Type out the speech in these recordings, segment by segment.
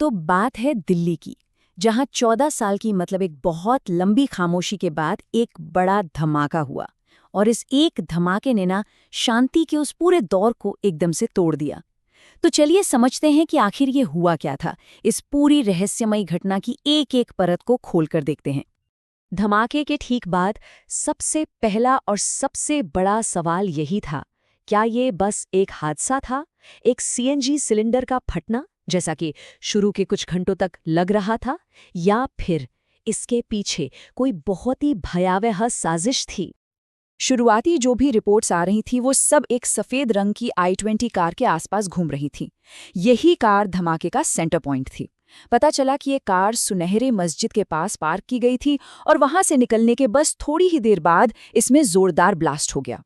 तो बात है दिल्ली की, जहां 14 साल की मतलब एक बहुत लंबी खामोशी के बाद एक बड़ा धमाका हुआ। और इस एक धमाके ने ना शांति के उस पूरे दौर को एकदम से तोड़ दिया। तो चलिए समझते हैं कि आखिर ये हुआ क्या था। इस पूरी रहस्यमयी घटना की एक एक परत को खोलकर देखते हैं। धमाके के ठीक बाद सबसे पहला और सबसे बड़ा सवाल यही था, क्या ये बस एक हादसा था, एक सीएनजी सिलेंडर का फटना, जैसा कि शुरू के कुछ घंटों तक लग रहा था, या फिर इसके पीछे कोई बहुत ही भयावह साजिश थी। शुरुआती जो भी रिपोर्ट्स आ रही थी वो सब एक सफ़ेद रंग की i20 कार के आसपास घूम रही थी। यही कार धमाके का सेंटर पॉइंट थी। पता चला कि ये कार सुनहरे मस्जिद के पास पार्क की गई थी और वहां से निकलने के बस थोड़ी ही देर बाद इसमें जोरदार ब्लास्ट हो गया।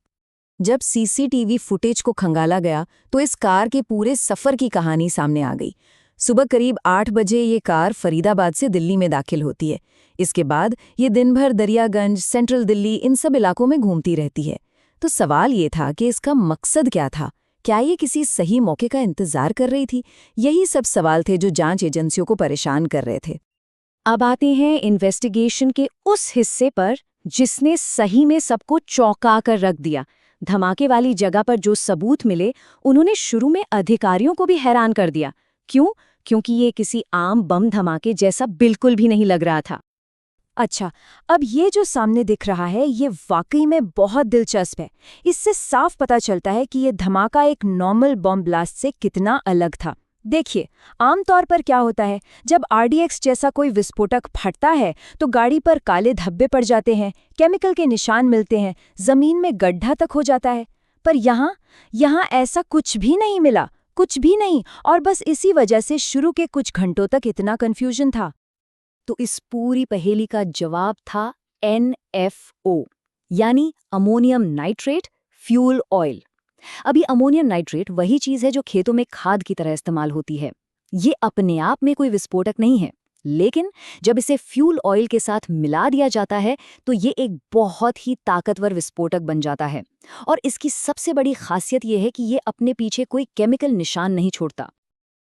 जब सीसीटीवी फुटेज को खंगाला गया तो इस कार के पूरे सफ़र की कहानी सामने आ गई। सुबह करीब 8 बजे ये कार फरीदाबाद से दिल्ली में दाखिल होती है। इसके बाद ये दिन भर दरियागंज, सेंट्रल दिल्ली, इन सब इलाकों में घूमती रहती है। तो सवाल ये था कि इसका मकसद क्या था? क्या ये किसी सही मौके का इंतजार कर रही थी? यही सब सवाल थे जो जांच एजेंसियों को परेशान कर रहे थे। अब आते हैं इन्वेस्टिगेशन के उस हिस्से पर जिसने सही में सबको चौंका कर रख दिया। धमाके वाली जगह पर जो सबूत मिले उन्होंने शुरू में अधिकारियों को भी हैरान कर दिया। क्यों? क्योंकि ये किसी आम बम धमाके जैसा बिल्कुल भी नहीं लग रहा था। अच्छा, अब ये जो सामने दिख रहा है ये वाकई में बहुत दिलचस्प है। इससे साफ पता चलता है कि ये धमाका एक नॉर्मल बम ब्लास्ट से कितना अलग था। देखिए, आमतौर पर क्या होता है, जब RDX जैसा कोई विस्फोटक फटता है तो गाड़ी पर काले धब्बे पड़ जाते हैं, केमिकल के निशान मिलते हैं, जमीन में गड्ढा तक हो जाता है। पर यहाँ ऐसा कुछ भी नहीं मिला, कुछ भी नहीं। और बस इसी वजह से शुरू के कुछ घंटों तक इतना कंफ्यूजन था। तो इस पूरी पहेली का जवाब था NFO, यानी अमोनियम नाइट्रेट फ्यूल ऑयल। अभी अमोनियम नाइट्रेट वही चीज़ है जो खेतों में खाद की तरह इस्तेमाल होती है। ये अपने आप में कोई विस्फोटक नहीं है, लेकिन जब इसे फ्यूल ऑयल के साथ मिला दिया जाता है तो ये एक बहुत ही ताकतवर विस्फोटक बन जाता है। और इसकी सबसे बड़ी खासियत यह है कि ये अपने पीछे कोई केमिकल निशान नहीं छोड़ता।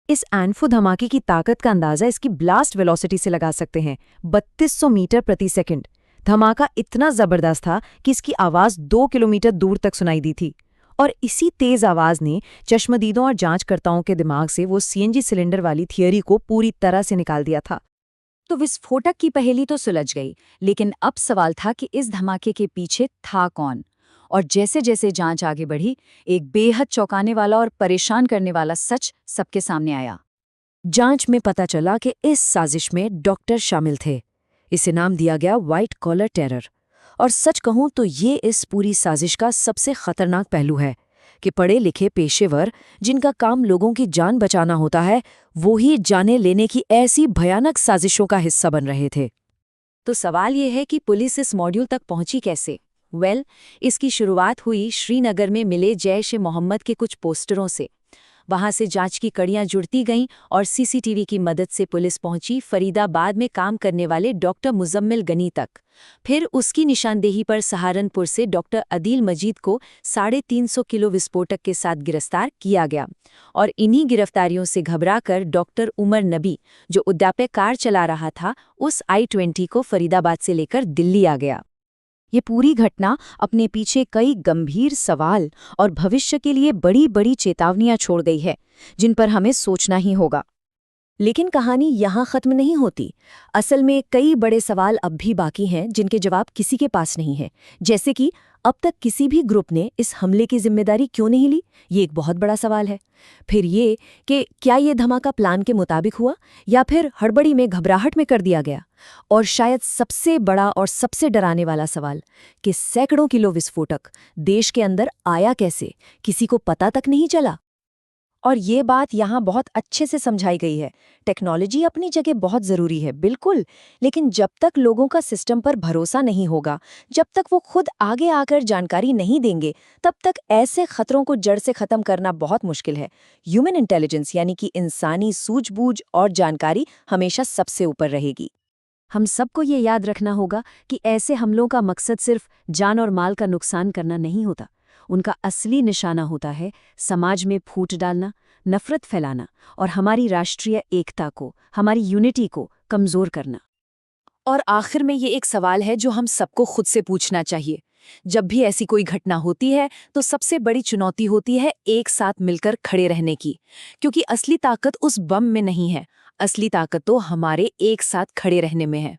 इस एनफो धमाके की ताकत का अंदाजा इसकी ब्लास्ट वेलोसिटी से लगा सकते हैं, 3200 मीटर प्रति सेकंड। धमाका इतना जबरदस्त था कि इसकी आवाज 2 किलोमीटर दूर तक सुनाई दी थी। और इसी तेज आवाज ने चश्मदीदों और जांचकर्ताओं के दिमाग से वो सीएनजी सिलेंडर वाली थियरी को पूरी तरह से निकाल दिया था। तो विस्फोटक की पहेली तो सुलझ गई, लेकिन अब सवाल था कि इस धमाके के पीछे था कौन। और जैसे जैसे जांच आगे बढ़ी, एक बेहद चौंकाने वाला और परेशान करने वाला सच सबके सामने आया। जांच में पता चला कि इस साजिश में डॉक्टर शामिल थे। इसे नाम दिया गया व्हाइट कॉलर टेरर। और सच कहूं तो ये इस पूरी साजिश का सबसे खतरनाक पहलू है कि पढ़े लिखे पेशेवर जिनका काम लोगों की जान बचाना होता है, वो ही जाने लेने की ऐसी भयानक साजिशों का हिस्सा बन रहे थे। तो सवाल ये है कि पुलिस इस मॉड्यूल तक पहुंची कैसे? इसकी शुरुआत हुई श्रीनगर में मिले जैश ए मोहम्मद के कुछ पोस्टरों से। वहां से जांच की कड़ियां जुड़ती गईं और सीसीटीवी की मदद से पुलिस पहुंची फरीदाबाद में काम करने वाले डॉक्टर मुजम्मिल गनी तक। फिर उसकी निशानदेही पर सहारनपुर से डॉक्टर अदील मजीद को 350 किलो विस्फोटक के साथ गिरफ्तार किया गया। और इन्हीं गिरफ्तारियों से घबराकर डॉक्टर उमर नबी, जो उद्यापक कार चला रहा था, उस i20 को फरीदाबाद से लेकर दिल्ली आ गया। ये पूरी घटना अपने पीछे कई गंभीर सवाल और भविष्य के लिए बड़ी बड़ी चेतावनियां छोड़ गई है, जिन पर हमें सोचना ही होगा। लेकिन कहानी यहाँ खत्म नहीं होती। असल में कई बड़े सवाल अब भी बाकी हैं जिनके जवाब किसी के पास नहीं है। जैसे कि अब तक किसी भी ग्रुप ने इस हमले की जिम्मेदारी क्यों नहीं ली, ये एक बहुत बड़ा सवाल है। फिर ये कि क्या ये धमाका प्लान के मुताबिक हुआ या फिर हड़बड़ी में, घबराहट में कर दिया गया। और शायद सबसे बड़ा और सबसे डराने वाला सवाल कि सैकड़ों किलो विस्फोटक देश के अंदर आया कैसे, किसी को पता तक नहीं चला। और ये बात यहाँ बहुत अच्छे से समझाई गई है। टेक्नोलॉजी अपनी जगह बहुत ज़रूरी है, बिल्कुल, लेकिन जब तक लोगों का सिस्टम पर भरोसा नहीं होगा, जब तक वो खुद आगे आकर जानकारी नहीं देंगे, तब तक ऐसे खतरों को जड़ से ख़त्म करना बहुत मुश्किल है। ह्यूमन इंटेलिजेंस यानी कि इंसानी सूझबूझ और जानकारी हमेशा सबसे ऊपर रहेगी। हम सबको ये याद रखना होगा कि ऐसे हमलों का मकसद सिर्फ जान और माल का नुकसान करना नहीं होता। उनका असली निशाना होता है समाज में फूट डालना, नफरत फैलाना और हमारी राष्ट्रीय एकता को, हमारी यूनिटी को कमज़ोर करना। और आखिर में ये एक सवाल है जो हम सबको खुद से पूछना चाहिए। जब भी ऐसी कोई घटना होती है तो सबसे बड़ी चुनौती होती है एक साथ मिलकर खड़े रहने की, क्योंकि असली ताकत उस बम में नहीं है, असली ताकत तो हमारे एक साथ खड़े रहने में है।